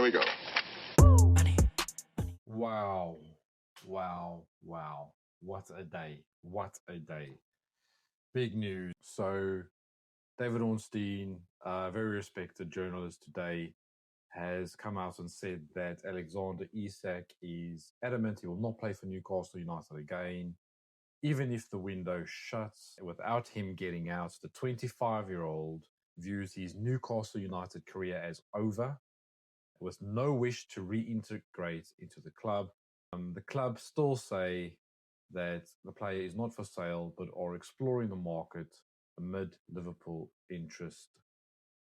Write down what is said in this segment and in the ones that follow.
we go. Wow. Wow. Wow. What a day. What a day. Big news. So, David Ornstein, a very respected journalist today, has come out and said that Alexander Isak is adamant he will not play for Newcastle United again, even if the window shuts. Without him getting out, the 25-year-old views his Newcastle United career as over, with no wish to reintegrate into the club. The club still say that the player is not for sale, but are exploring the market amid Liverpool interest,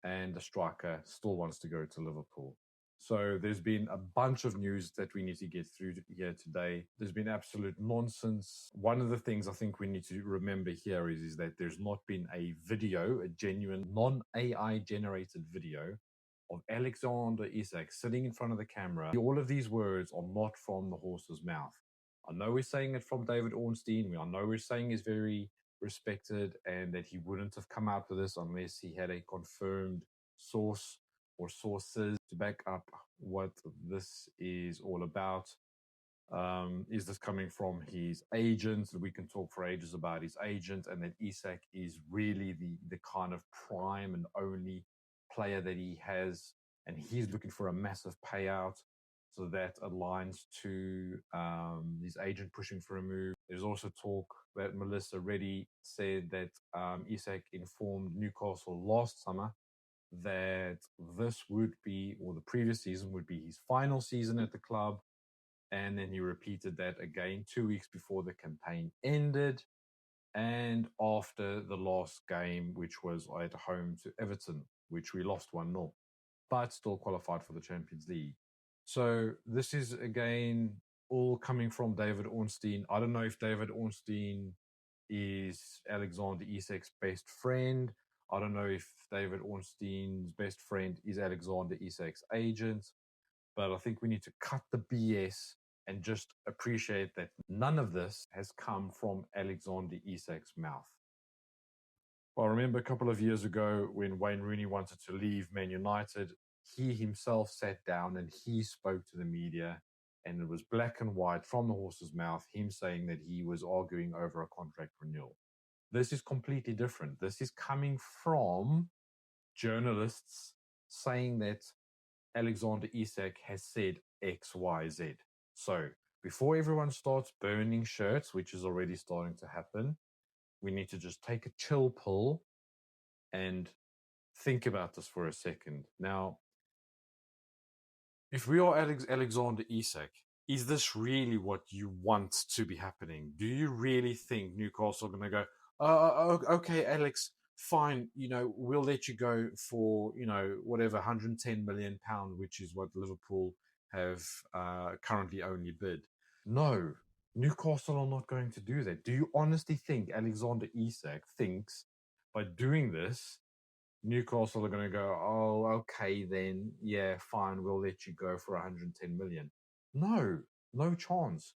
and the striker still wants to go to Liverpool. So there's been a bunch of news that we need to get through here today. There's been absolute nonsense. One of the things I think we need to remember here is that there's not been a video, a genuine non-AI generated video of Alexander Isak sitting in front of the camera. All of these words are not from the horse's mouth. I know we're saying it from David Ornstein. I know we're saying he's very respected and that he wouldn't have come out with this unless he had a confirmed source or sources to back up what this is all about. Is this coming from his agent? We can talk for ages about his agent, and that Isak is really the kind of prime and only player that he has, and he's looking for a massive payout. So that aligns to his agent pushing for a move. There's also talk that Melissa Reddy said that Isak informed Newcastle last summer that this would be, or the previous season would be, his final season at the club. And then he repeated that again 2 weeks before the campaign ended and after the last game, which was at home to Everton, which we lost 1-0, but still qualified for the Champions League. So this is, again, all coming from David Ornstein. I don't know if David Ornstein is Alexander Isak's best friend. I don't know if David Ornstein's best friend is Alexander Isak's agent. But I think we need to cut the BS and just appreciate that none of this has come from Alexander Isak's mouth. Well, I remember a couple of years ago when Wayne Rooney wanted to leave Man United, he himself sat down and he spoke to the media, and it was black and white from the horse's mouth, him saying that he was arguing over a contract renewal. This is completely different. This is coming from journalists saying that Alexander Isak has said X, Y, Z. So before everyone starts burning shirts, which is already starting to happen, we need to just take a chill pill and think about this for a second. Now, if we are Alexander Isak, is this really what you want to be happening? Do you really think Newcastle are going to go, okay, Alex, fine, we'll let you go for, whatever, £110 million, which is what Liverpool have currently only bid? No, Newcastle are not going to do that. Do you honestly think Alexander Isak thinks by doing this, Newcastle are going to go, oh, okay, then, yeah, fine, we'll let you go for 110 million. No chance.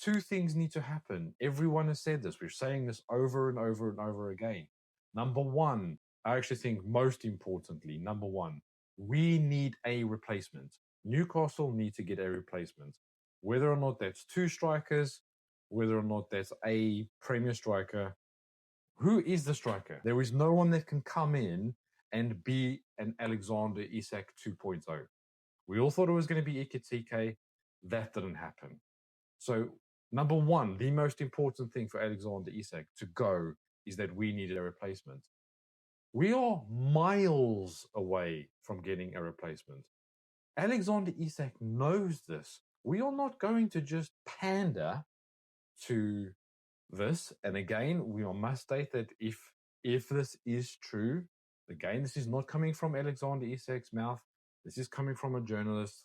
Two things need to happen. Everyone has said this. We're saying this over and over and over again. Number one, I actually think most importantly, number one, we need a replacement. Newcastle need to get a replacement. Whether or not that's two strikers, whether or not that's a Premier striker, who is the striker? There is no one that can come in and be an Alexander Isak 2.0. We all thought it was going to be Ekitike. That didn't happen. So, number one, the most important thing for Alexander Isak to go is that we needed a replacement. We are miles away from getting a replacement. Alexander Isak knows this. We are not going to just pander to this. And again, we must state that if this is true, again, this is not coming from Alexander Isak's mouth. This is coming from a journalist.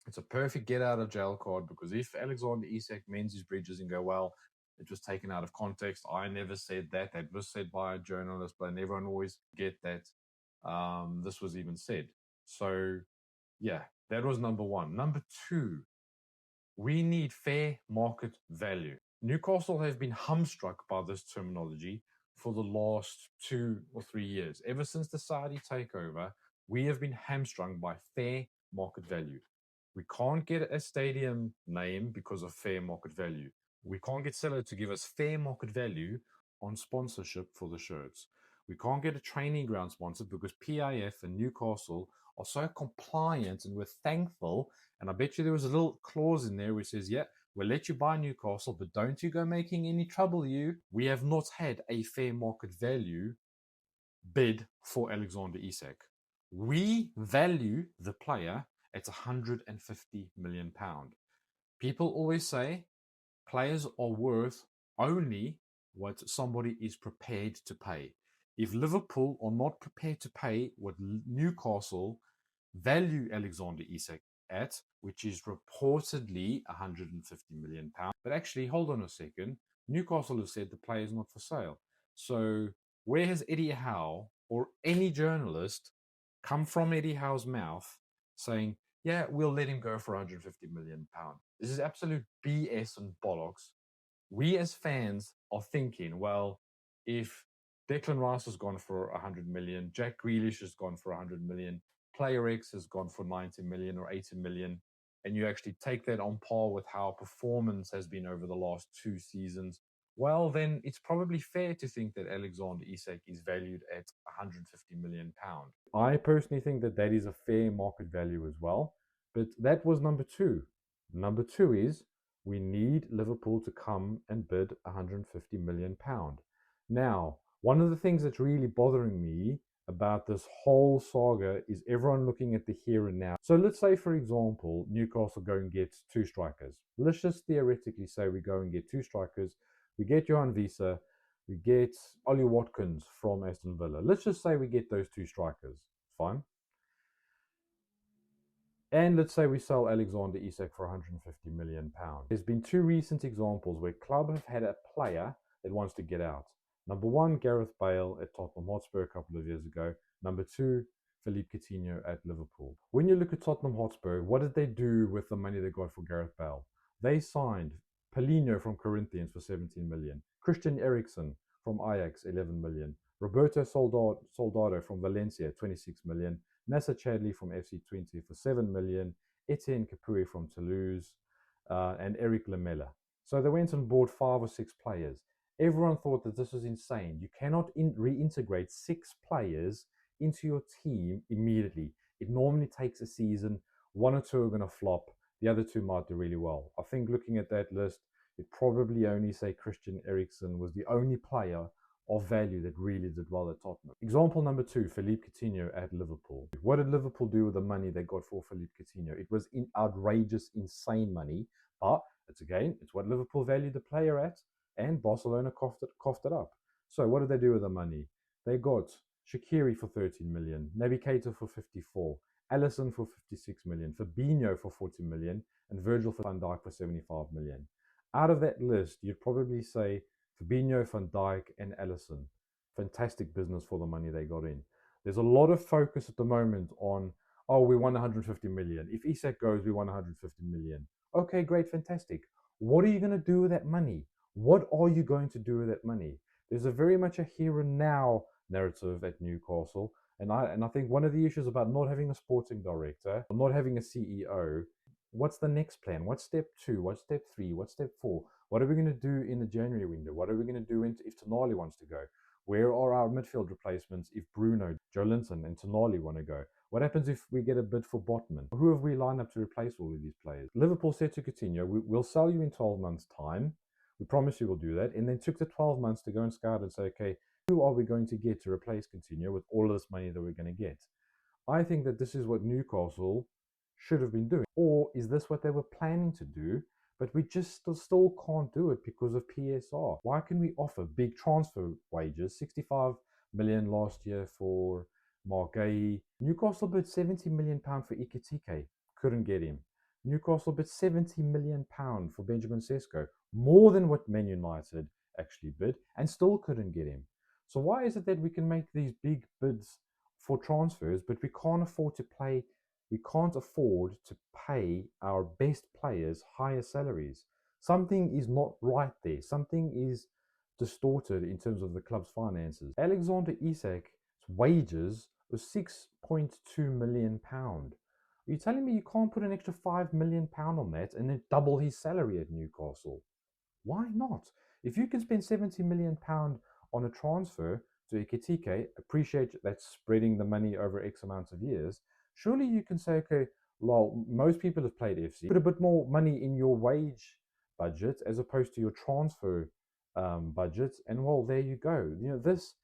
It's a perfect get out of jail card, because if Alexander Isak mends his bridges and go, well, it was taken out of context, I never said that. That was said by a journalist, but everyone always get that this was even said. So, yeah, that was number one. Number two, we need fair market value. Newcastle have been hamstruck by this terminology for the last 2 or 3 years. Ever since the Saudi takeover, we have been hamstrung by fair market value. We can't get a stadium name because of fair market value. We can't get Seller to give us fair market value on sponsorship for the shirts. We can't get a training ground sponsor because PIF and Newcastle are so compliant, and we're thankful. And I bet you there was a little clause in there which says, yeah, we'll let you buy Newcastle, but don't you go making any trouble, you. We have not had a fair market value bid for Alexander Isak. We value the player at £150 million. People always say players are worth only what somebody is prepared to pay. If Liverpool are not prepared to pay what Newcastle value Alexander Isak at, which is reportedly £150 million. But actually, hold on a second. Newcastle has said the player is not for sale. So where has Eddie Howe or any journalist come from Eddie Howe's mouth saying, yeah, we'll let him go for £150 million? This is absolute BS and bollocks. We as fans are thinking, well, if Declan Rice has gone for 100 million, Jack Grealish has gone for 100 million, Player X has gone for 90 million or 80 million, and you actually take that on par with how performance has been over the last 2 seasons, well, then it's probably fair to think that Alexander Isak is valued at £150 million. I personally think that that is a fair market value as well, but that was number 2. Number 2 is we need Liverpool to come and bid £150 million. Now, one of the things that's really bothering me about this whole saga is everyone looking at the here and now. So let's say, for example, Newcastle go and get 2 strikers. Let's just theoretically say we go and get 2 strikers. We get Johan Visa, we get Ollie Watkins from Aston Villa. Let's just say we get those 2 strikers. Fine. And let's say we sell Alexander Isak for £150 million. There's been 2 recent examples where club have had a player that wants to get out. Number 1, Gareth Bale at Tottenham Hotspur a couple of years ago. Number 2, Philippe Coutinho at Liverpool. When you look at Tottenham Hotspur, what did they do with the money they got for Gareth Bale? They signed Paulinho from Corinthians for 17 million, Christian Eriksen from Ajax 11 million, Roberto Soldado from Valencia 26 million, Nasser Chadli from FC20 for 7 million, Etienne Capoue from Toulouse, and Eric Lamela. So they went and bought 5 or 6 players. Everyone thought that this was insane. You cannot reintegrate 6 players into your team immediately. It normally takes a season. 1 or 2 are going to flop. The other 2 might do really well. I think looking at that list, it probably only say Christian Eriksen was the only player of value that really did well at Tottenham. Example number 2, Philippe Coutinho at Liverpool. What did Liverpool do with the money they got for Philippe Coutinho? It was outrageous, insane money, but it's what Liverpool valued the player at, and Barcelona coughed it up. So what did they do with the money? They got Shaqiri for 13 million, Naby Keita for 54, Alisson for 56 million, Fabinho for 40 million, and Virgil van Dijk for 75 million. Out of that list, you'd probably say Fabinho, Van Dijk, and Alisson. Fantastic business for the money they got in. There's a lot of focus at the moment on, oh, we won 150 million. If Isak goes, we won 150 million. Okay, great, fantastic. What are you going to do with that money? What are you going to do with that money? There's a very much a here and now narrative at Newcastle. And I think one of the issues about not having a sporting director, not having a CEO, what's the next plan? What's step 2? What's step 3? What's step 4? What are we going to do in the January window? What are we going to do if Tonali wants to go? Where are our midfield replacements if Bruno, Joelinton, and Tonali want to go? What happens if we get a bid for Botman? Who have we lined up to replace all of these players? Liverpool said to Coutinho, we'll sell you in 12 months' time. We promise you we'll do that. And then took the 12 months to go and scout and say, okay, who are we going to get to replace Coutinho with all of this money that we're going to get? I think that this is what Newcastle should have been doing. Or is this what they were planning to do, but we just still can't do it because of PSR? Why can we offer big transfer wages, 65 million last year for Mark Gay? Newcastle bid £70 million for Ikitike, couldn't get him. Newcastle bid £70 million for Benjamin Sesko, more than what Man United actually bid, and still couldn't get him. So why is it that we can make these big bids for transfers, but we can't afford to pay our best players higher salaries? Something is not right there. Something is distorted in terms of the club's finances. Alexander Isak's wages was £6.2 million. Are you telling me you can't put an extra £5 million on that and then double his salary at Newcastle? Why not? If you can spend £70 million on a transfer to Ekitike, appreciate that's spreading the money over X amount of years. Surely you can say, okay, well, most people have played FC. Put a bit more money in your wage budget as opposed to your transfer budget, and well, there you go. This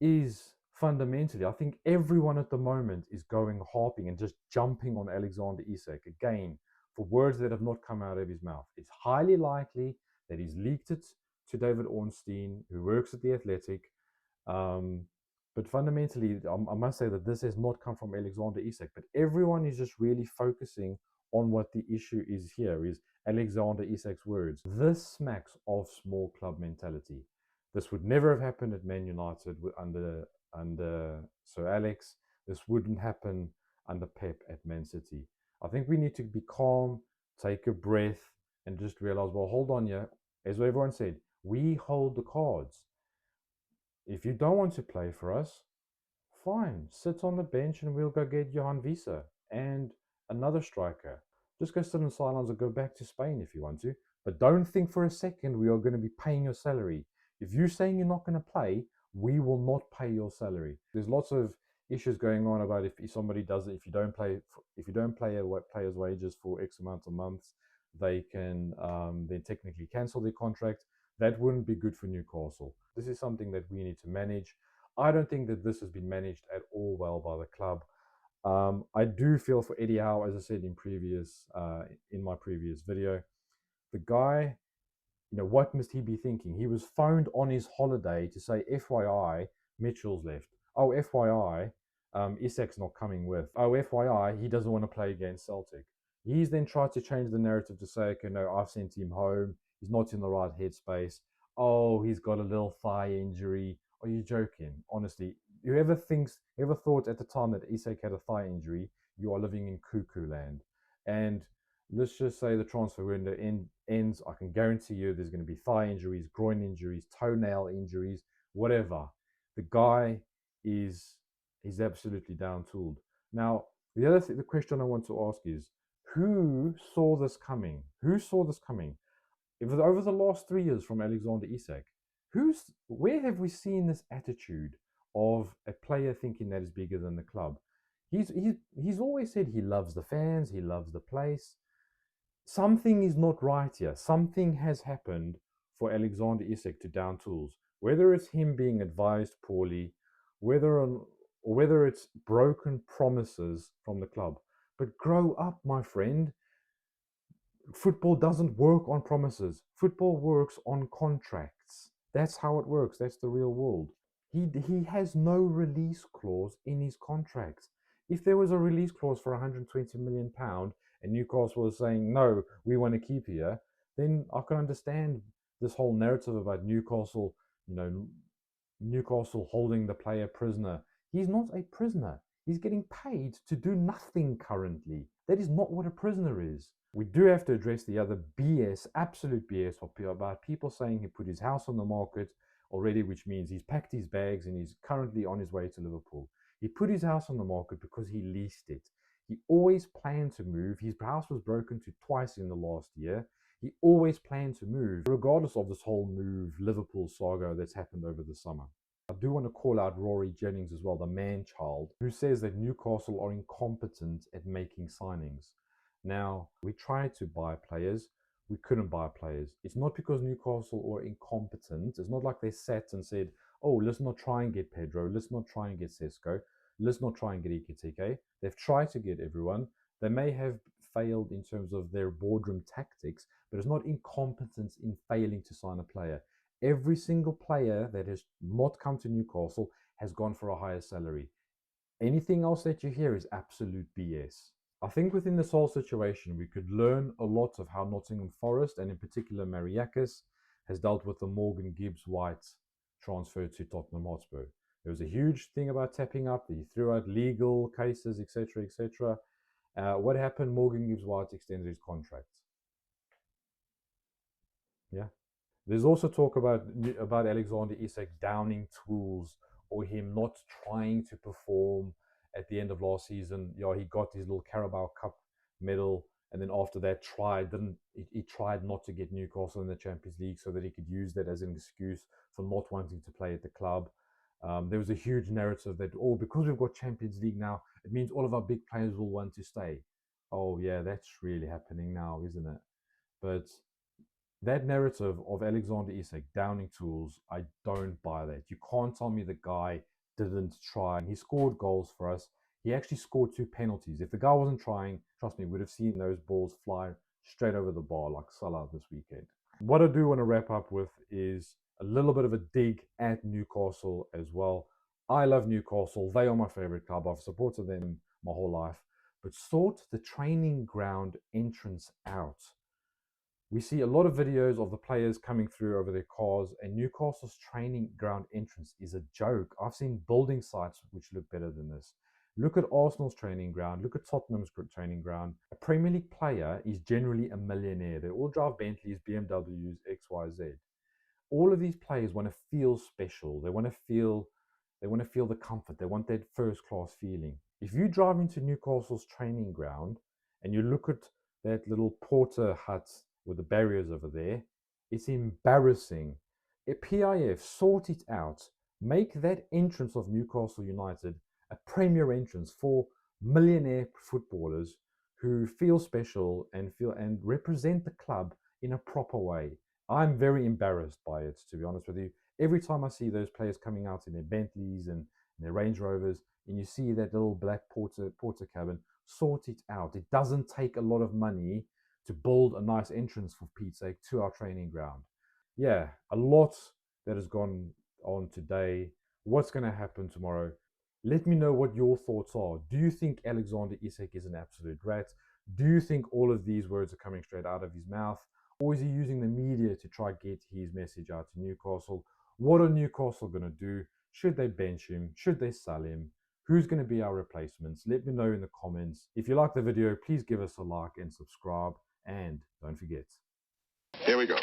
is fundamentally, I think everyone at the moment is going harping and just jumping on Alexander Isak again for words that have not come out of his mouth. It's highly likely that he's leaked it to David Ornstein, who works at the Athletic. Um, but fundamentally, I must say that this has not come from Alexander Isak. But everyone is just really focusing on what the issue is here: is Alexander Isak's words. This smacks of small club mentality. This would never have happened at Man United under Sir Alex. This wouldn't happen under Pep at Man City. I think we need to be calm, take a breath, and just realize, well, hold on, yeah. As everyone said, we hold the cards. If you don't want to play for us, fine, sit on the bench and we'll go get Johan Visa and another striker. Just go sit in the sidelines or go back to Spain if you want to. But don't think for a second we are going to be paying your salary. If you're saying you're not going to play, we will not pay your salary. There's lots of issues going on about if somebody does it, if you don't pay a player's wages for X amount of months, they can then technically cancel their contract. That wouldn't be good for Newcastle. This is something that we need to manage. I don't think that this has been managed at all well by the club. I do feel for Eddie Howe, as I said in my previous video. The guy, what must he be thinking? He was phoned on his holiday to say, FYI, Mitchell's left. Oh, FYI, Isak's not coming with. Oh, FYI, he doesn't want to play against Celtic. He's then tried to change the narrative to say, okay, no, I've sent him home. He's not in the right headspace. Oh, he's got a little thigh injury. Are you joking? Honestly, whoever thought at the time that Isak had a thigh injury, you are living in cuckoo land. And let's just say the transfer window ends. I can guarantee you there's going to be thigh injuries, groin injuries, toenail injuries, whatever. The guy is he's absolutely down tooled. Now, the question I want to ask is, who saw this coming? Who saw this coming? If over the last 3 years from Alexander Isak, where have we seen this attitude of a player thinking that is bigger than the club? He's always said he loves the fans, he loves the place. Something is not right here. Something has happened for Alexander Isak to down tools. Whether it's him being advised poorly, whether it's broken promises from the club. But grow up, my friend. Football doesn't work on promises. Football works on contracts. That's how it works. That's the real world. He has no release clause in his contract. If there was a release clause for £120 million and Newcastle was saying no, we want to keep here, then I can understand this whole narrative about Newcastle, you know, Newcastle holding the player prisoner. He's not a prisoner. He's getting paid to do nothing currently. That is not what a prisoner is. We do have to address the other BS, absolute BS, about people saying he put his house on the market already, which means he's packed his bags and he's currently on his way to Liverpool. He put his house on the market because he leased it. He always planned to move. His house was broken to twice in the last year. He always planned to move, regardless of this whole move Liverpool saga that's happened over the summer. I do want to call out Rory Jennings as well, the man child, who says that Newcastle are incompetent at making signings. Now, we tried to buy players, we couldn't buy players. It's not because Newcastle are incompetent. It's not like they sat and said, oh, let's not try and get Pedro, let's not try and get Sesko, let's not try and get Ikitike. They've tried to get everyone. They may have failed in terms of their boardroom tactics, but it's not incompetence in failing to sign a player. Every single player that has not come to Newcastle has gone for a higher salary. Anything else that you hear is absolute BS. I think within this whole situation, we could learn a lot of how Nottingham Forest, and in particular Mariakis, has dealt with the Morgan Gibbs White transfer to Tottenham Hotspur. There was a huge thing about tapping up. He threw out legal cases, etc., etc. What happened? Morgan Gibbs White extended his contract. Yeah. There's also talk about Alexander Isak downing tools or him not trying to perform at the end of last season. He got his little Carabao Cup medal, and then after that, he tried not to get Newcastle in the Champions League so that he could use that as an excuse for not wanting to play at the club. There was a huge narrative that, because we've got Champions League now, it means all of our big players will want to stay. Oh, yeah, that's really happening now, isn't it? But that narrative of Alexander Isak downing tools, I don't buy that. You can't tell me the guy didn't try. He scored goals for us. He actually scored 2 penalties. If the guy wasn't trying, trust me, we'd have seen those balls fly straight over the bar like Salah this weekend. What I do want to wrap up with is a little bit of a dig at Newcastle as well. I love Newcastle. They are my favorite club. I've supported them my whole life. But sort the training ground entrance out. We see a lot of videos of the players coming through over their cars, and Newcastle's training ground entrance is a joke. I've seen building sites which look better than this. Look at Arsenal's training ground. Look at Tottenham's training ground. A Premier League player is generally a millionaire. They all drive Bentleys, BMWs, XYZ. All of these players want to feel special. They want to feel the comfort. They want that first class feeling. If you drive into Newcastle's training ground and you look at that little porter hut with the barriers over there, it's embarrassing. A PIF, sort it out. Make that entrance of Newcastle United a premier entrance for millionaire footballers who feel special and represent the club in a proper way. I'm very embarrassed by it, to be honest with you. Every time I see those players coming out in their Bentleys and their Range Rovers, and you see that little black porter cabin, sort it out. It doesn't take a lot of money to build a nice entrance, for Pete's sake, to our training ground. Yeah, a lot that has gone on today. What's going to happen tomorrow? Let me know what your thoughts are. Do you think Alexander Isak is an absolute rat? Do you think all of these words are coming straight out of his mouth? Or is he using the media to try to get his message out to Newcastle? What are Newcastle going to do? Should they bench him? Should they sell him? Who's going to be our replacements? Let me know in the comments. If you like the video, please give us a like and subscribe. And don't forget. Here we go.